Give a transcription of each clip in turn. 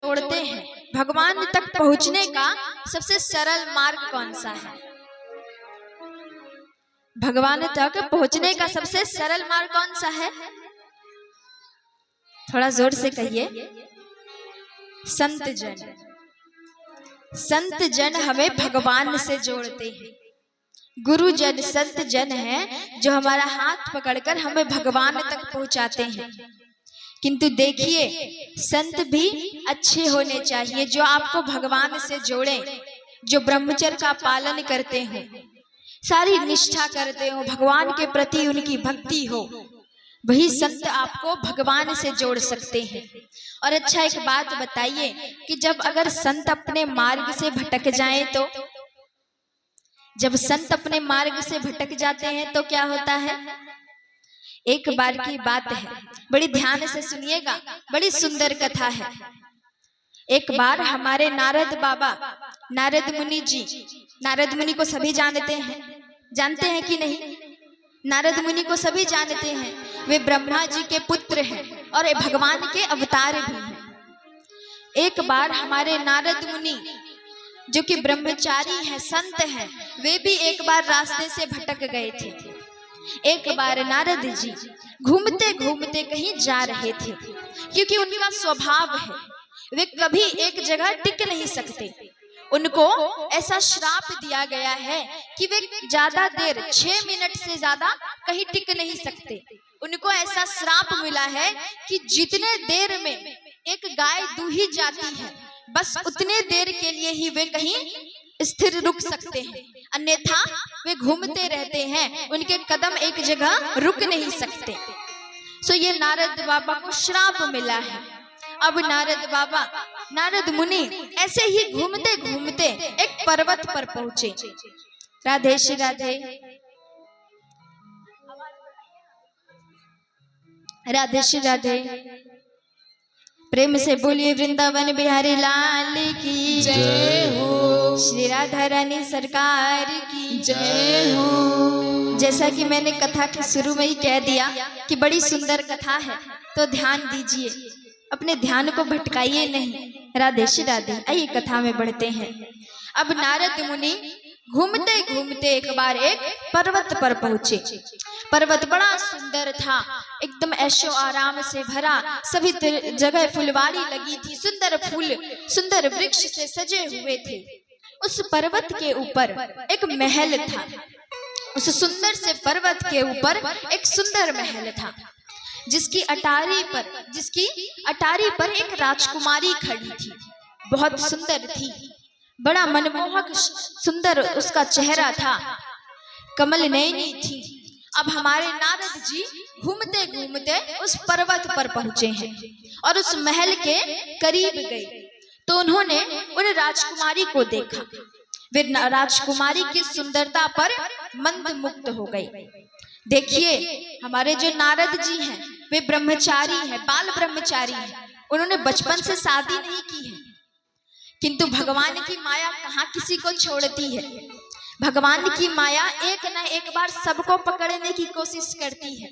जोड़ते हैं, भगवान तक पहुंचने का सबसे सरल मार्ग कौन सा है? भगवान तक पहुंचने का सबसे सरल मार्ग कौन सा है? थोड़ा जोर से कहिए। संत जन। संत जन हमें भगवान से जोड़ते हैं। गुरु जन संत जन है जो हमारा हाथ पकड़कर हमें भगवान तक पहुंचाते हैं। किंतु देखिए, संत भी अच्छे होने चाहिए जो आपको भगवान से जोड़ें, जो ब्रह्मचर्य का पालन करते हो, सारी निष्ठा करते हो, भगवान के प्रति उनकी भक्ति हो, वही संत आपको भगवान से जोड़ सकते हैं। और अच्छा, एक बात बताइए कि जब अगर संत अपने मार्ग से भटक जाएं तो, जब संत अपने मार्ग से भटक जाते हैं तो क्या होता है? एक बार की बात है, बड़ी ध्यान से सुनिएगा, बड़ी सुंदर कथा है। एक बार हमारे नारद बाबा, नारद मुनि जी, नारद मुनि को सभी जानते हैं कि नहीं? नारद मुनि को सभी जानते हैं। वे ब्रह्मा जी के पुत्र हैं और भगवान के अवतार भी हैं। एक बार हमारे नारद मुनि जो कि ब्रह्मचारी हैं, संत हैं, वे भी एक बार रास्ते से भटक गए थे। एक बार नारद जी घूमते घूमते कहीं जा रहे थे, क्योंकि उनका स्वभाव है, वे कभी एक जगह टिक नहीं सकते। उनको ऐसा श्राप दिया गया है कि वे ज्यादा देर 6 मिनट से ज्यादा कहीं टिक नहीं सकते। उनको ऐसा श्राप मिला है कि जितने देर में एक गाय दूही जाती है, बस उतने देर के लिए ही वे कहीं स्थिर रुक सकते हैं, अन्यथा वे घूमते रहते हैं, उनके कदम एक जगह रुक नहीं सकते। सो ये नारद बाबा को श्राप मिला है। अब नारद बाबा, नारद मुनि ऐसे ही घूमते घूमते एक पर्वत पर पहुंचे। राधे श्री राधे, राधे श्री राधे। प्रेम से बोलिए वृंदावन बिहारी लाल की जय हो, श्री राधा रानी सरकार की जय हो। जैसा कि मैंने कथा के शुरू में ही कह दिया कि बड़ी सुंदर कथा है, तो ध्यान दीजिए, अपने ध्यान को भटकाइए नहीं। राधे श्री राधे। आइए कथा में बढ़ते हैं। अब नारद मुनि घूमते घूमते एक बार एक पर्वत पर पहुंचे। पर्वत बड़ा सुंदर था, एकदम ऐशो आराम से भरा, सभी जगह फुलवारी लगी थी, सुंदर फूल, सुंदर वृक्ष से सजे हुए थे। उस पर्वत के ऊपर एक महल था। उस सुंदर से पर्वत के ऊपर एक सुंदर महल था, जिसकी अटारी पर एक राजकुमारी खड़ी थी। बहुत सुंदर थी, बड़ा मनमोहक सुंदर उसका चेहरा था, कमल नयनी थी। अब हमारे नारद जी घूमते घूमते उस पर्वत पर पहुंचे हैं और उस महल के करीब गए, तो उन्होंने उन राजकुमारी को देखा। वे राजकुमारी की सुंदरता पर मंद मुग्ध हो गए। देखिए, हमारे जो नारद जी हैं वे ब्रह्मचारी हैं, बाल ब्रह्मचारी हैं, उन्होंने बचपन से शादी नहीं की है। किंतु भगवान की माया कहाँ किसी को छोड़ती है। भगवान की माया एक न एक बार सबको पकड़ने की कोशिश करती है।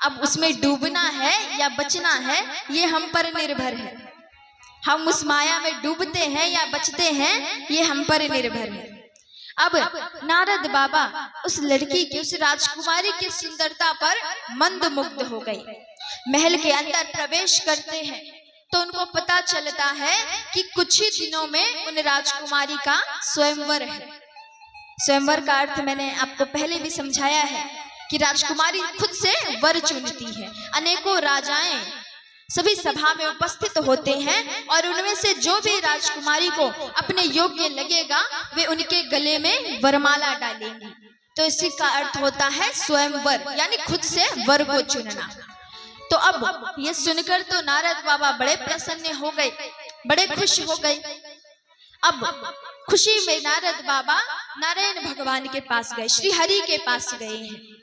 अब उसमें डूबना है या बचना है, ये हम पर निर्भर है। हम उस माया में डूबते हैं या बचते हैं, ये हम पर निर्भर है। अब नारद बाबा उस लड़की की, उस राजकुमारी की सुंदरता पर मंद मुग्ध हो गए। महल के अंदर प्रवेश करते हैं तो उनको पता चलता है कि कुछ ही दिनों में उन राजकुमारी का स्वयंवर है। स्वयंवर का अर्थ मैंने आपको पहले भी समझाया है कि राजकुमारी खुद से वर चुनती है। अनेकों राजाएं सभी सभा में उपस्थित होते हैं और उनमें से जो भी राजकुमारी को अपने योग्य लगेगा, वे उनके गले में वरमाला डालेंगी। तो इसी का अर्थ होता है स्वयंवर, यानी खुद से वर को चुनना। तो अब ये सुनकर तो नारद बाबा बड़े प्रसन्न हो गए, बड़े खुश हो गए। अब खुशी में नारद बाबा नारायण भगवान के पास गए, श्री हरि के पास गए हैं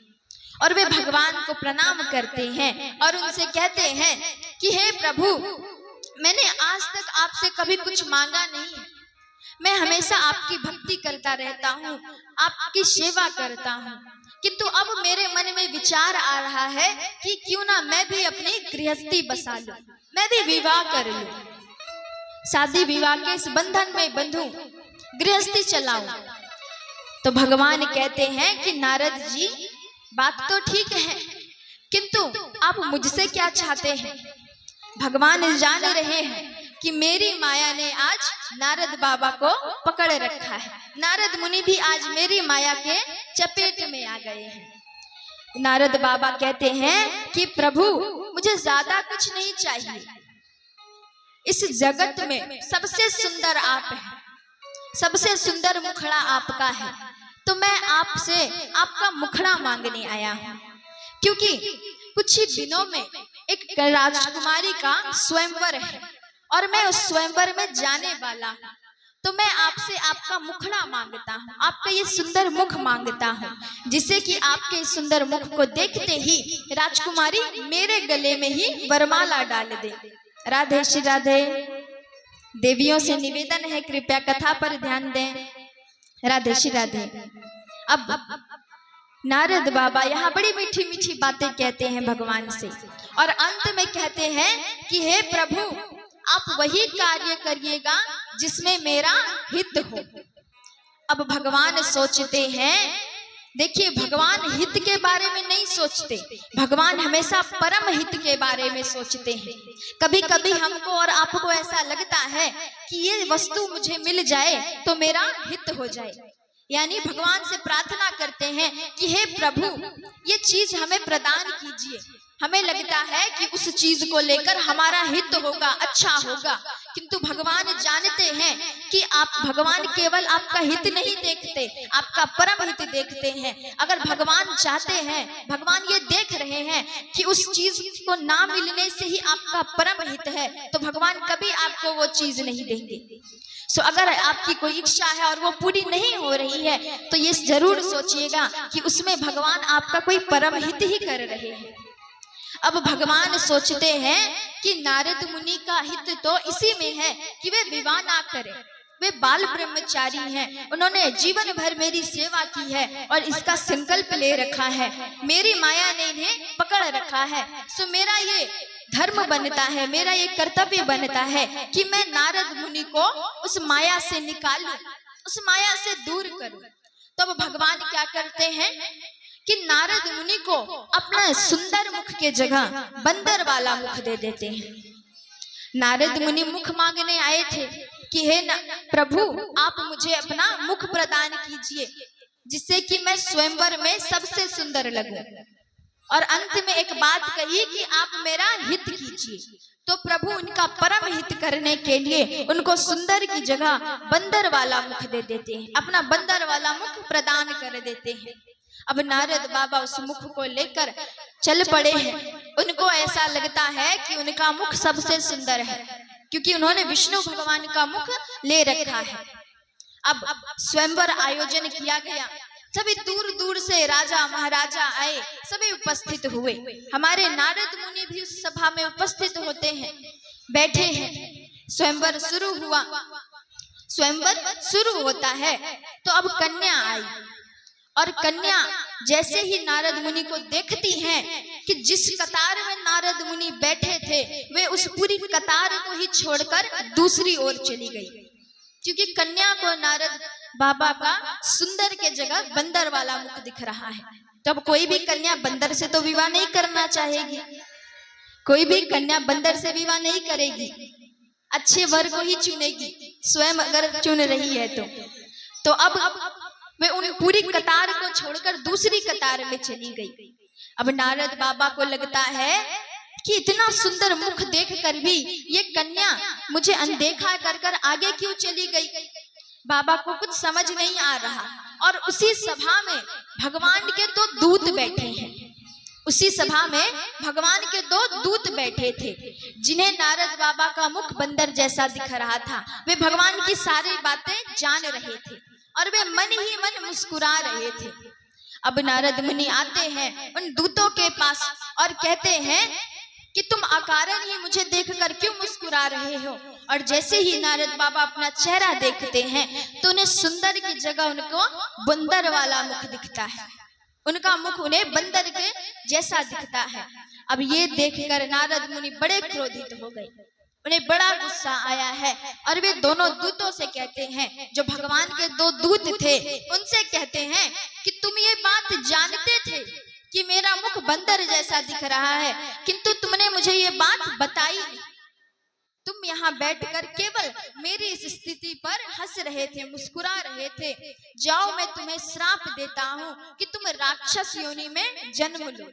और वे भगवान को प्रणाम करते हैं और उनसे कहते हैं कि हे प्रभु, मैंने आज तक आपसे कभी कुछ मांगा नहीं है। मैं हमेशा आपकी भक्ति करता रहता हूँ, आपकी सेवा करता हूँ, किंतु अब मेरे मन में विचार आ रहा है कि क्यों ना मैं भी अपनी गृहस्थी बसा लूं, मैं भी विवाह कर लूं। शादी विवाह के इस बंधन में बंधूं, गृहस्थी चलाऊं। तो भगवान कहते हैं कि नारद जी बात तो ठीक है, किंतु आप मुझसे क्या चाहते हैं? भगवान जान रहे हैं कि मेरी माया ने आज नारद बाबा को पकड़ रखा है। नारद मुनि भी आज मेरी माया के चपेट में आ गए हैं। नारद बाबा कहते हैं कि प्रभु मुझे ज्यादा कुछ नहीं चाहिए, इस जगत में सबसे सुंदर आप हैं, सबसे सुंदर मुखड़ा आपका है, तो मैं आपसे आपका मुखड़ा मांगने आया हूँ। क्योंकि कुछ ही दिनों में एक राजकुमारी का स्वयंवर है और मैं उस स्वयंवर में जाने वाला हूँ, तो मैं आपसे आपका मुखड़ा मांगता हूँ, आपका ये सुंदर मुख मांगता हूँ, जिससे कि आपके इस सुंदर मुख को देखते ही राजकुमारी मेरे गले में ही वरमाला डाल दे। राधे श्री राधे। देवियों से निवेदन है कृपया कथा पर ध्यान दें। राधे श्री राधे। अब नारद बाबा यहाँ बड़ी मीठी मीठी बातें कहते हैं भगवान से और अंत में कहते हैं कि हे प्रभु आप वही कार्य करिएगा जिसमें मेरा हित हो। अब भगवान सोचते हैं, देखिए भगवान हित के बारे में नहीं सोचते, भगवान हमेशा परम हित के बारे में सोचते हैं। कभी कभी हमको और आपको ऐसा लगता है कि ये वस्तु मुझे मिल जाए तो मेरा हित हो जाए, यानी भगवान से प्रार्थना करते हैं कि हे प्रभु ये चीज हमें प्रदान कीजिए। हमें लगता है कि उस चीज को लेकर हमारा हित होगा, अच्छा होगा, किंतु भगवान जानते हैं कि आप भगवान केवल आपका हित नहीं देखते, आपका परम हित देखते हैं। अगर भगवान चाहते हैं, भगवान ये देख रहे हैं कि उस चीज को ना मिलने से ही आपका परम हित है, तो भगवान कभी आपको वो चीज नहीं देंगे। सो अगर आपकी कोई इच्छा है और वो पूरी नहीं हो रही है तो ये जरूर सोचिएगा कि उसमें भगवान आपका कोई परम हित ही कर रहे हैं। अब भगवान सोचते हैं कि नारद मुनि का हित तो इसी में है कि वे विवाह ना करें, वे बाल ब्रह्मचारी हैं, उन्होंने जीवन भर मेरी सेवा की है और इसका संकल्प ले रखा है, मेरी माया ने इन्हें पकड़ रखा है। सो मेरा ये धर्म बनता है, मेरा ये कर्तव्य बनता है कि मैं नारद मुनि को उस माया से निकालूं, उस माया से दूर करूं। तब तो भगवान क्या करते हैं कि नारद मुनि को अपना सुंदर मुख के जगह बंदर वाला मुख दे देते हैं। नारद मुनि मुख मांगने आए थे कि हे प्रभु आप मुझे अपना मुख प्रदान कीजिए जिससे कि मैं स्वयंवर में सबसे सुंदर लगूं, और अंत में एक बात कही कि आप मेरा हित कीजिए। तो प्रभु उनका परम हित करने के लिए उनको सुंदर की जगह बंदर वाला मुख दे देते हैं, अपना बंदर वाला मुख प्रदान कर देते हैं। अब नारद बाबा उस मुख को लेकर चल पड़े हैं। उनको ऐसा लगता है कि उनका मुख सबसे सुंदर है क्योंकि उन्होंने विष्णु भगवान का मुख ले रखा है। अब स्वयंवर आयोजन किया गया, सभी दूर दूर से राजा महाराजा आए, सभी उपस्थित हुए। हमारे नारद मुनि भी उस सभा में उपस्थित होते हैं, बैठे हैं। स्वयंवर शुरू हुआ। स्वयंवर शुरू होता है तो अब कन्या आई और कन्या जैसे ही नारद मुनि को देखती हैं कि जिस कतार में नारद मुनि बैठे थे वे उस पूरी कतार को ही छोड़कर दूसरी ओर चली गई, क्योंकि कन्या को नारद बाबा का सुंदर के जगह बंदर वाला मुख दिख रहा है। तो अब कोई भी कन्या बंदर से तो विवाह नहीं करना चाहेगी, कोई भी कन्या बंदर से विवाह नहीं करेगी, अच्छे वर को ही चुनेगी, स्वयं अगर चुन रही है तो अब वे उन पूरी कतार को छोड़कर दूसरी कतार में चली गई। अब नारद बाबा को लगता है कि इतना सुंदर मुख देखकर भी ये कन्या मुझे अनदेखा कर कर आगे क्यों चली गई। बाबा को कुछ समझ नहीं आ रहा। और उसी सभा में भगवान के दो दूत बैठे हैं, उसी सभा में भगवान के दो दूत बैठे थे जिन्हें नारद बाबा का मुख बंदर जैसा दिख रहा था। वे भगवान की सारी बातें जान रहे थे और वे मन ही मन मुस्कुरा रहे थे। अब नारद मुनि आते हैं उन दूतों के पास और कहते हैं कि तुम अकारण ही मुझे देखकर क्यों मुस्कुरा रहे हो। और जैसे ही नारद बाबा अपना चेहरा देखते हैं तो उन्हें सुंदर की जगह उनको बंदर वाला मुख दिखता है, उनका मुख उन्हें बंदर के जैसा दिखता है। अब ये देखकर नारद मुनि बड़े क्रोधित हो गए। उन्हें बड़ा गुस्सा आया है और वे दोनों दूतों से कहते हैं, जो भगवान के दो दूत थे उनसे कहते हैं कि तुम ये बात जानते थे कि मेरा मुख बंदर जैसा दिख रहा है, किंतु तुमने मुझे ये बात बताई नहीं। तुम यहाँ बैठकर केवल मेरी इस स्थिति पर हंस रहे थे, मुस्कुरा रहे थे। जाओ, मैं तुम्हें श्राप देता हूँ कि तुम राक्षस योनि में जन्म लो।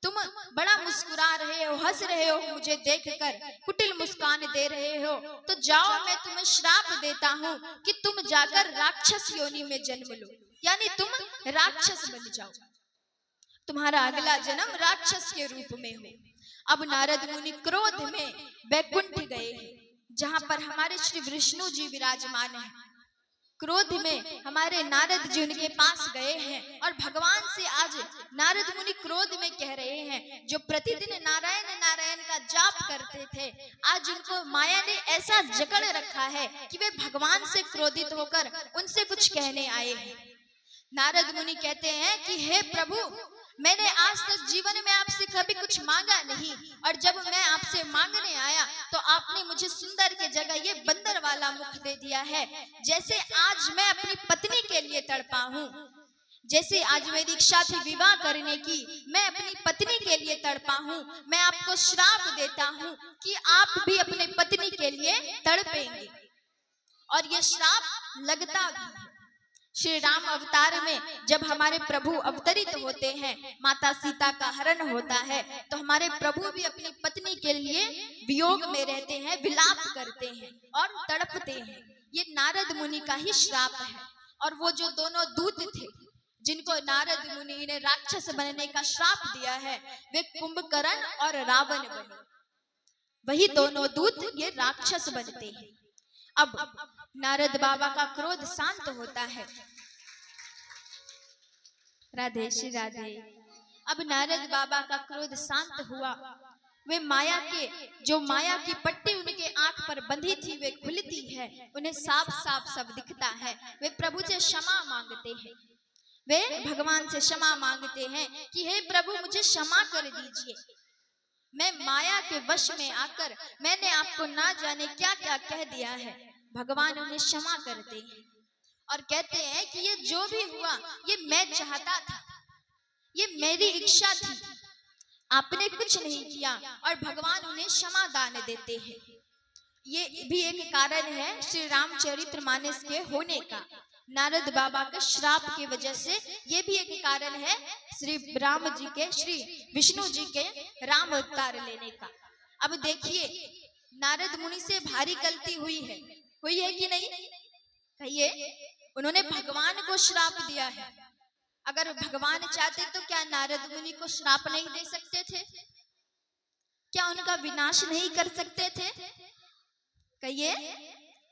तुम बड़ा मुस्कुरा रहे हो, हंस रहे हो, मुझे देखकर कुटिल मुस्कान दे रहे हो, तो जाओ, मैं तुम्हें श्राप देता हूँ कि तुम जाकर राक्षस योनि में जन्म लो, यानी तुम राक्षस बन जाओ, तुम्हारा अगला जन्म राक्षस के रूप में हो। अब नारद मुनि क्रोध में बैकुंठ गए, जहां पर हमारे श्री विष्णु जी विराजमान हैं। क्रोध में हमारे नारद जी उनके पास गए हैं और भगवान से आज नारद मुनि क्रोध में कह रहे हैं, जो प्रतिदिन नारायण नारायण का जाप करते थे, आज उनको माया ने ऐसा जकड़ रखा है कि वे भगवान से क्रोधित होकर उनसे कुछ कहने आए हैं। नारद मुनि कहते हैं कि हे प्रभु, मैंने आज तक जीवन में आपसे कभी कुछ मांगा नहीं, और जब मैं आपसे मांगने आया तो आपने मुझे सुंदर के जगह ये बंदर वाला मुख दे दिया है। जैसे आज मैं अपनी पत्नी के लिए तड़पा हूँ, जैसे आज मेरी इच्छा थी विवाह करने की, मैं अपनी पत्नी के लिए तड़पा हूँ, मैं आपको श्राप देता हूँ कि आप भी अपने पत्नी के लिए तड़पेंगे, और ये श्राप लगता भी है। श्री राम अवतार में जब हमारे प्रभु अवतरित होते हैं, माता सीता का हरण होता है, तो हमारे प्रभु भी अपनी पत्नी के लिए वियोग में रहते हैं, विलाप करते हैं और तड़पते हैं। ये नारद मुनि का ही श्राप है। और वो जो दोनों दूत थे जिनको नारद मुनि ने राक्षस बनने का श्राप दिया है, वे कुंभकर्ण और रावण बने। वही दोनों दूत ये राक्षस बनते हैं। अब नारद बाबा का क्रोध शांत होता है। राधे श्री राधे। अब नारद बाबा का क्रोध शांत हुआ। वे माया के, जो माया की पट्टी उनके आंख पर बंधी थी, वे खुलती है, उन्हें साफ साफ सब दिखता है। वे प्रभु से क्षमा मांगते हैं, वे भगवान से क्षमा मांगते हैं कि हे प्रभु, मुझे क्षमा कर दीजिए, मैं माया के वश में आकर मैंने आपको ना जाने क्या क्या कह दिया है। भगवान उन्हें क्षमा करते हैं और कहते हैं कि ये जो भी हुआ ये मैं चाहता था, ये मेरी इच्छा थी, आपने कुछ नहीं किया, और भगवान उन्हें क्षमा दान देते हैं। ये भी एक कारण है श्री रामचरितमानस के होने का। नारद बाबा के श्राप की वजह से ये भी एक कारण है श्री राम जी के, श्री विष्णु जी के राम अवतार लेने का। अब देखिए, नारद मुनि से भारी गलती हुई है कि नहीं? कहिए, उन्होंने भगवान को श्राप दिया है। अगर भगवान चाहते तो क्या नारद मुनि को श्राप नहीं दे सकते थे? क्या उनका विनाश नहीं कर सकते थे? कहिए,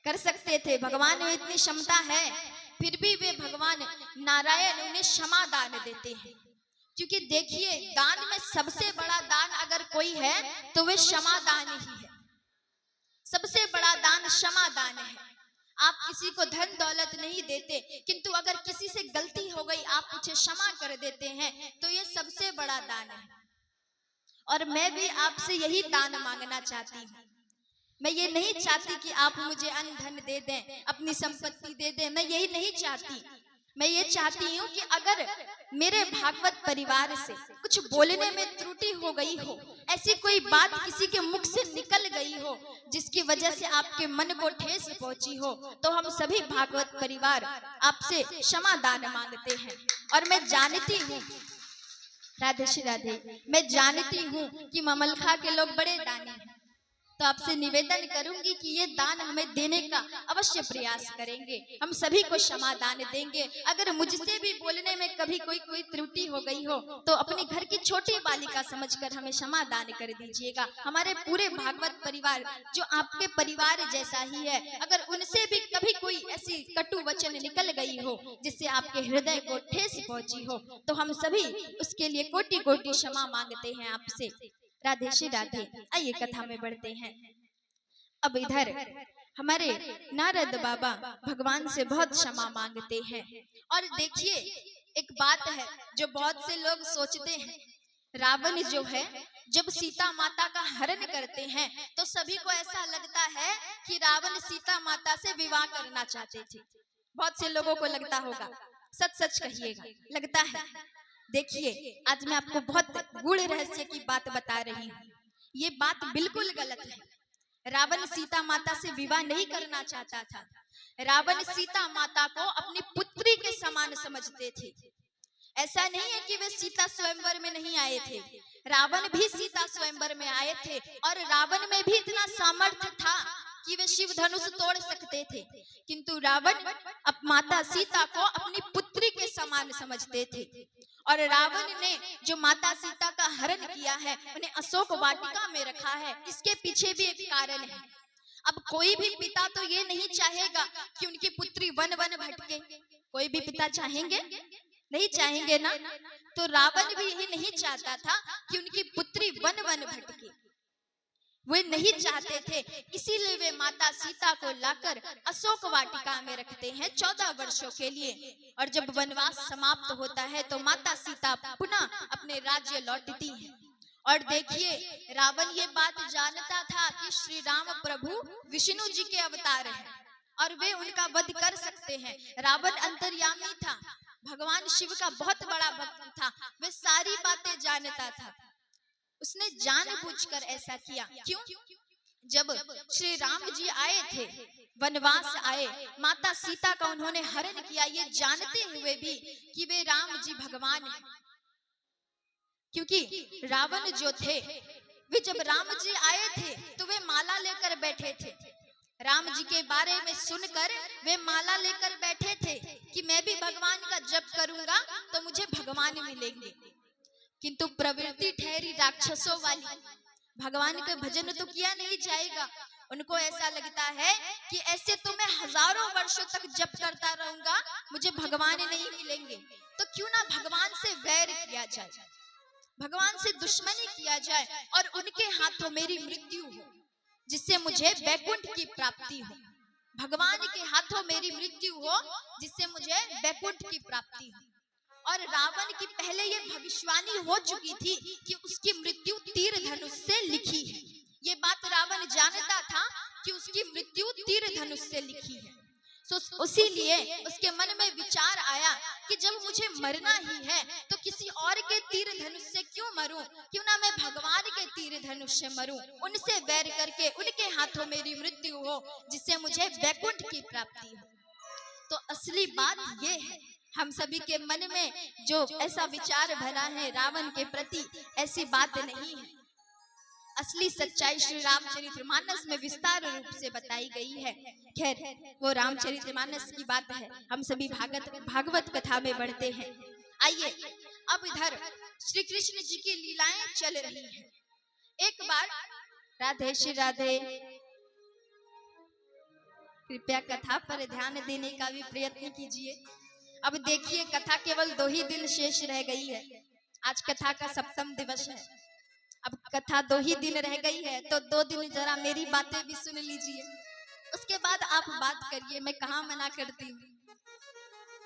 कर सकते थे। भगवान में इतनी क्षमता है, फिर भी वे भगवान नारायण उन्हें क्षमा दान देते हैं। क्योंकि देखिए, दान में सबसे बड़ा दान अगर कोई है तो वे क्षमा दान ही है। सबसे बड़ा दान क्षमा दान है। आप किसी को धन दौलत नहीं देते, किंतु अगर किसी से गलती हो गई आप उसे क्षमा कर देते हैं, तो ये सबसे बड़ा दान है। और मैं भी आपसे यही दान मांगना चाहती हूँ। मैं ये नहीं चाहती कि आप मुझे अन्न धन दे दें, अपनी संपत्ति दे दें, मैं यही नहीं चाहती। मैं ये चाहती हूँ कि अगर मेरे भागवत परिवार से कुछ बोलने में त्रुटि हो गई हो, ऐसी कोई बात किसी के मुख से निकल गई हो जिसकी वजह से आपके मन को ठेस पहुंची हो, तो हम सभी भागवत परिवार आपसे क्षमा दान मांगते हैं। और मैं जानती हूँ, राधे श्री राधे, मैं जानती हूँ कि ममलखा के लोग बड़े दानी हैं, तो आपसे निवेदन करूंगी कि ये दान हमें देने का अवश्य प्रयास करेंगे। हम सभी को क्षमा दान देंगे। अगर मुझसे भी बोलने में कभी कोई त्रुटि हो गई हो तो अपने घर की छोटी बालिका समझकर हमें क्षमा दान कर दीजिएगा। हमारे पूरे भागवत परिवार जो आपके परिवार जैसा ही है, अगर उनसे भी कभी कोई ऐसी कटु वचन निकल गई हो जिससे आपके हृदय को ठेस पहुंची हो, तो हम सभी उसके लिए कोटि कोटि क्षमा मांगते हैं आपसे। राधे श्री राधे। आइए कथा में बढ़ते हैं। अब इधर हमारे नारद बाबा भगवान से बहुत क्षमा मांगते हैं। और देखिए, एक बात है जो बहुत से लोग सोचते हैं रावण जो है जब सीता माता का हरण करते हैं तो सभी को ऐसा लगता है कि रावण सीता माता से विवाह करना चाहते थे। बहुत से लोगों को लगता होगा, सच सच कहिएगा, लगता है। देखिए, आज मैं आपको बहुत गूढ़ रहस्य की बात बता रही हूँ। ये बात बिल्कुल गलत है। रावण सीता माता से विवाह नहीं करना चाहता था। रावण सीता माता को अपनी पुत्री के समान समझते थे। ऐसा नहीं है कि वे सीता स्वयंवर में नहीं आए थे, रावण भी सीता स्वयंवर में आए थे और रावण में भी इतना सामर्थ्य था कि वे शिव धनुष तोड़ सकते थे, किंतु रावण अब माता सीता को अपनी पुत्री के समान समझते थे। और रावण ने जो माता सीता का हरण किया है उन्हें अशोक वाटिका में रखा है। इसके पीछे भी एक कारण है। अब कोई भी पिता तो ये नहीं चाहेगा कि उनकी पुत्री वन वन भटके। कोई भी पिता चाहेंगे? नहीं चाहेंगे ना। तो रावण भी यही नहीं चाहता था कि उनकी पुत्री वन वन भटके। वे नहीं चाहते थे, इसीलिए वे माता सीता को लाकर अशोक वाटिका में रखते हैं 14 वर्षों के लिए। और जब वनवास समाप्त होता है तो माता सीता पुनः अपने राज्य लौटती है। और देखिए, रावण ये बात जानता था कि श्री राम प्रभु विष्णु जी के अवतार हैं और वे उनका वध कर सकते हैं। रावण अंतर्यामी था, भगवान शिव का बहुत बड़ा भक्त था, वे सारी बातें जानता था। उसने जानबूझकर ऐसा किया। क्यों? जब श्री राम जी आए थे, वनवास आए, माता सीता का उन्होंने हरण किया, ये जानते हुए भी कि वे राम जी भगवान हैं। क्योंकि रावण जो थे, वे जब राम जी आए थे तो वे माला लेकर बैठे थे। राम जी के बारे में सुनकर वे माला लेकर बैठे थे कि मैं भी भगवान का जप करूंगा तो मुझे भगवान मिलेंगे। किंतु प्रवृत्ति ठहरी राक्षसों वाली, भगवान का भजन तो किया नहीं जाएगा। उनको ऐसा लगता है कि ऐसे तो मैं हजारों वर्षों तक जप करता रहूंगा, मुझे भगवान नहीं मिलेंगे, तो क्यों ना भगवान से वैर किया जाए, भगवान से दुश्मनी किया जाए और उनके हाथों मेरी मृत्यु हो, जिससे मुझे वैकुंठ की प्राप्ति हो। भगवान के हाथों मेरी मृत्यु हो जिससे मुझे वैकुंठ की प्राप्ति हो। और रावण की पहले ये भविष्यवाणी हो चुकी थी कि उसकी मृत्यु तीर धनुष से लिखी है। ये बात रावण जानता था कि उसकी मृत्यु तीर धनुष से लिखी है। उसी लिए उसके मन में विचार आया कि जब मुझे मरना ही है तो किसी और के तीर धनुष से क्यों मरूं, क्यों ना मैं भगवान के तीर धनुष से मरूं, उनसे वैर करके उनके हाथों मेरी मृत्यु हो जिससे मुझे वैकुंठ की प्राप्ति हो। तो असली बात ये है, हम सभी के मन में जो ऐसा विचार भरा है रावण के प्रति, ऐसी बात नहीं है। असली सच्चाई श्री रामचरितमानस में विस्तार रूप से बताई गई है। खैर, वो रामचरितमानस की बात है, हम सभी भागवत कथा में बढ़ते हैं। आइए, अब इधर श्री कृष्ण जी की लीलाएं चल रही हैं। एक बार राधे श्री राधे, कृपया कथा पर ध्यान देने का भी प्रयत्न कीजिए। अब देखिए, कथा केवल 2 ही दिन शेष रह गई है। आज कथा का 7वां दिवस है। अब कथा 2 ही दिन रह गई है तो 2 दिन जरा मेरी बातें भी सुन लीजिए, उसके बाद आप बात करिए, मैं कहाँ मना करती हूँ।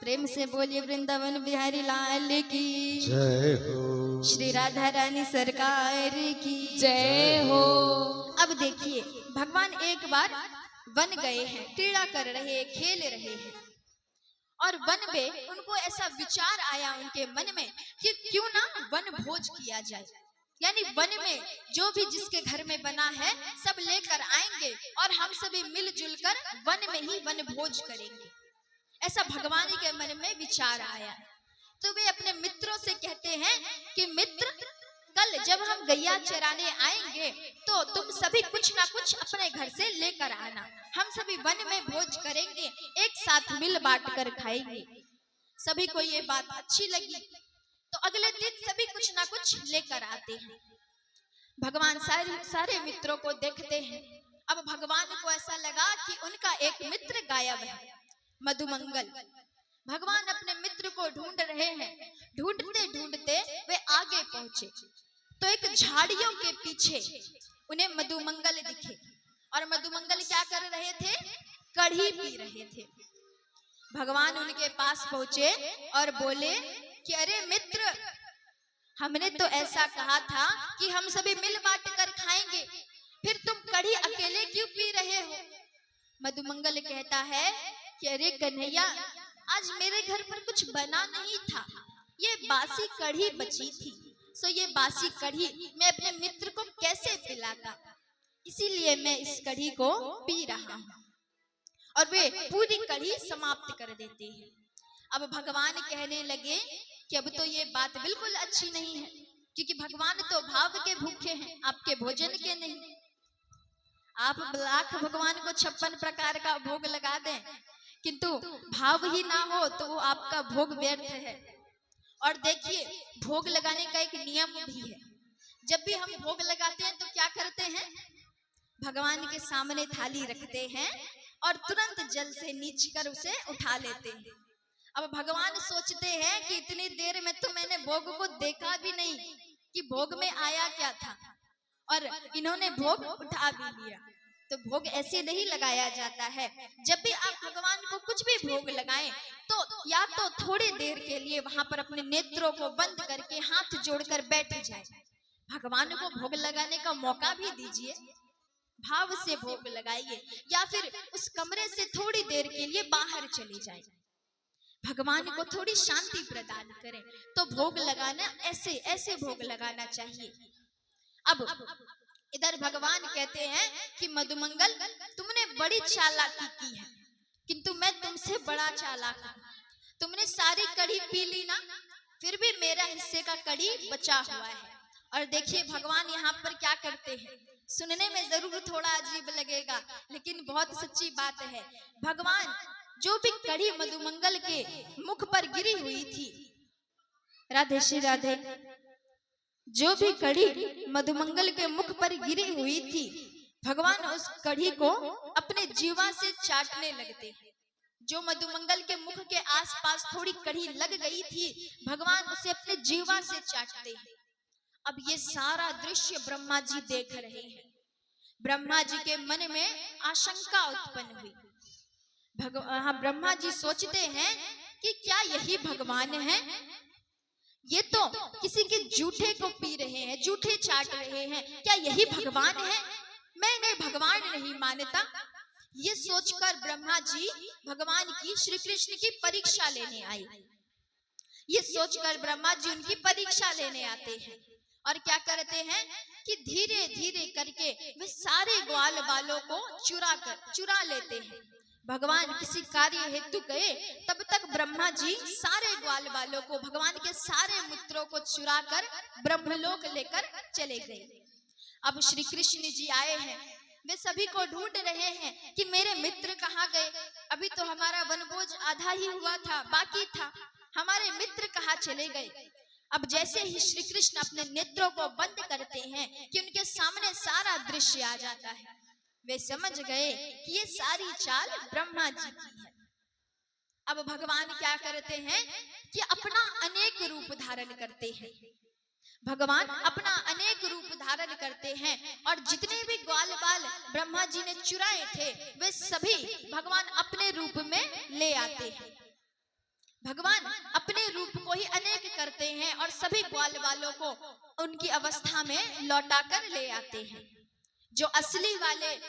प्रेम से बोलिए वृंदावन बिहारी लाल की जय हो, श्री राधा रानी सरकार की जय हो। अब देखिए, भगवान एक बार वन गए हैं, क्रीड़ा कर रहे, खेल रहे हैं, और वन में उनको ऐसा विचार आया उनके मन में कि क्यों ना वन भोज किया जाए। यानी वन में जो भी जिसके घर में बना है सब लेकर आएंगे और हम सभी मिलजुल कर वन में ही वन भोज करेंगे। ऐसा भगवान के मन में विचार आया। तो वे अपने मित्रों से कहते हैं कि मित्र, कल जब हम गैया चराने आएंगे तो तुम सभी कुछ ना कुछ अपने घर से लेकर आना, हम सभी वन में भोज करेंगे, एक साथ मिल बांट कर खाएंगे। सभी को ये बात अच्छी लगी, तो अगले दिन सभी कुछ ना कुछ लेकर आते हैं। भगवान सारे मित्रों को देखते हैं। अब भगवान को ऐसा लगा कि उनका एक मित्र गायब है, मधुमंगल। भगवान अपने मित्र को ढूंढ रहे हैं। ढूंढते ढूंढते वे आगे पहुंचे तो एक झाड़ियों के पीछे उन्हें मधुमंगल दिखे। और मधुमंगल क्या कर रहे थे? कढ़ी पी रहे थे। भगवान उनके पास पहुंचे और बोले कि अरे मित्र, हमने तो ऐसा कहा था कि हम सभी मिल बांट कर खाएंगे, फिर तुम कढ़ी अकेले क्यों पी रहे हो? मधुमंगल कहता है कि अरे कन्हैया, आज मेरे घर पर कुछ बना नहीं था, ये बासी कढ़ी बची थी, सो ये बासी कढ़ी मैं अपने मित्र को कैसे पिलाता, इसीलिए मैं इस कढ़ी को पी रहा हूँ। और वे पूरी कढ़ी समाप्त कर देते हैं। अब भगवान कहने लगे कि अब तो ये बात बिल्कुल अच्छी नहीं है, क्योंकि भगवान तो भाव के भूखे हैं, आपके भोजन के नहीं। आप लाख भगवान को 56 प्रकार का भोग लगा दें, किंतु भाव ही ना हो तो वो आपका भोग व्यर्थ है। और देखिए, भोग लगाने का एक नियम भी है। जब भी हम भोग लगाते हैं तो क्या करते हैं? भगवान के सामने थाली रखते हैं और तुरंत जल से नीच कर उसे उठा लेते हैं। अब भगवान सोचते हैं कि इतनी देर में तो मैंने भोग को देखा भी नहीं कि भोग में आया क्या था, और इन्होंने भोग उठा भी लिया। तो भोग ऐसे नहीं लगाया जाता है। जब भी आप भगवान को कुछ भी भोग लगाएं तो या तो थोड़ी देर के लिए वहां पर अपने नेत्रों को बंद करके हाथ जोड़कर बैठ जाए, भगवान को भोग लगाने का मौका भी दीजिए, भाव से भोग लगाइए, या फिर उस कमरे से थोड़ी देर के लिए बाहर चले जाएं, भगवान को थोड़ी शांति प्रदान करें। तो भोग लगाना ऐसे ऐसे भोग लगाना चाहिए। अब इधर भगवान कहते हैं कि मधुमंगल, तुमने बड़ी चालाकी की है, किंतु मैं तुमसे बड़ा चालाक हूं। तुमने सारी कढ़ी पी ली ना, फिर भी मेरा हिस्से का कढ़ी बचा हुआ है। और देखिए भगवान यहाँ पर क्या करते हैं, सुनने में जरूर थोड़ा अजीब लगेगा, लेकिन बहुत सच्ची बात है। भगवान जो भी कढ़ी मधुमंगल के मुख पर गिरी हुई थी, राधे श्री राधे, जो भी कढ़ी मधुमंगल के मुख पर गिरी हुई थी, भगवान उस कढ़ी को अपने जीवा से चाटने लगते हैं। जो मधुमंगल के मुख के आसपास थोड़ी कढ़ी लग गई थी, भगवान उसे अपने जीवा से चाटते हैं। अब ये सारा दृश्य ब्रह्मा जी देख रहे हैं। ब्रह्मा जी के मन में आशंका उत्पन्न हुई। ब्रह्मा जी सोचते हैं कि क्या यही भगवान है? ये तो किसी के जूठे को पी रहे हैं, जूठे चाट रहे हैं, क्या यही भगवान है? मैं इन्हें भगवान नहीं मानता। ये सोचकर ब्रह्मा जी भगवान की, श्री कृष्ण की परीक्षा लेने आए। ये सोचकर ब्रह्मा जी उनकी परीक्षा लेने आते हैं और क्या करते हैं कि धीरे धीरे करके वे सारे ग्वाल बालों को चुरा लेते हैं। भगवान किसी कार्य हेतु गए, तब तक ब्रह्मा जी सारे ग्वाल बालों को, भगवान के सारे मित्रों को चुराकर ब्रह्मलोक लेकर चले गए। अब श्री कृष्ण जी आए हैं, वे सभी को ढूंढ रहे हैं कि मेरे मित्र कहाँ गए? अभी तो हमारा वनभोज आधा ही हुआ था, बाकी था, हमारे मित्र कहाँ चले गए? अब जैसे ही श्री कृष्ण अपने नेत्रों को बंद करते हैं कि उनके सामने सारा दृश्य आ जाता है, वे समझ गए कि ये सारी चाल ब्रह्मा जी की है। अब भगवान क्या करते हैं कि अपना अनेक रूप धारण करते हैं। भगवान अपना अनेक रूप धारण करते हैं और जितने भी ग्वाल बाल ब्रह्मा जी ने चुराए थे, वे सभी भगवान अपने रूप में ले आते हैं। भगवान अपने रूप को ही अनेक करते हैं और सभी ग्वाल बालों को उनकी अवस्था में लौटाकर ले आते हैं। जो असली वाले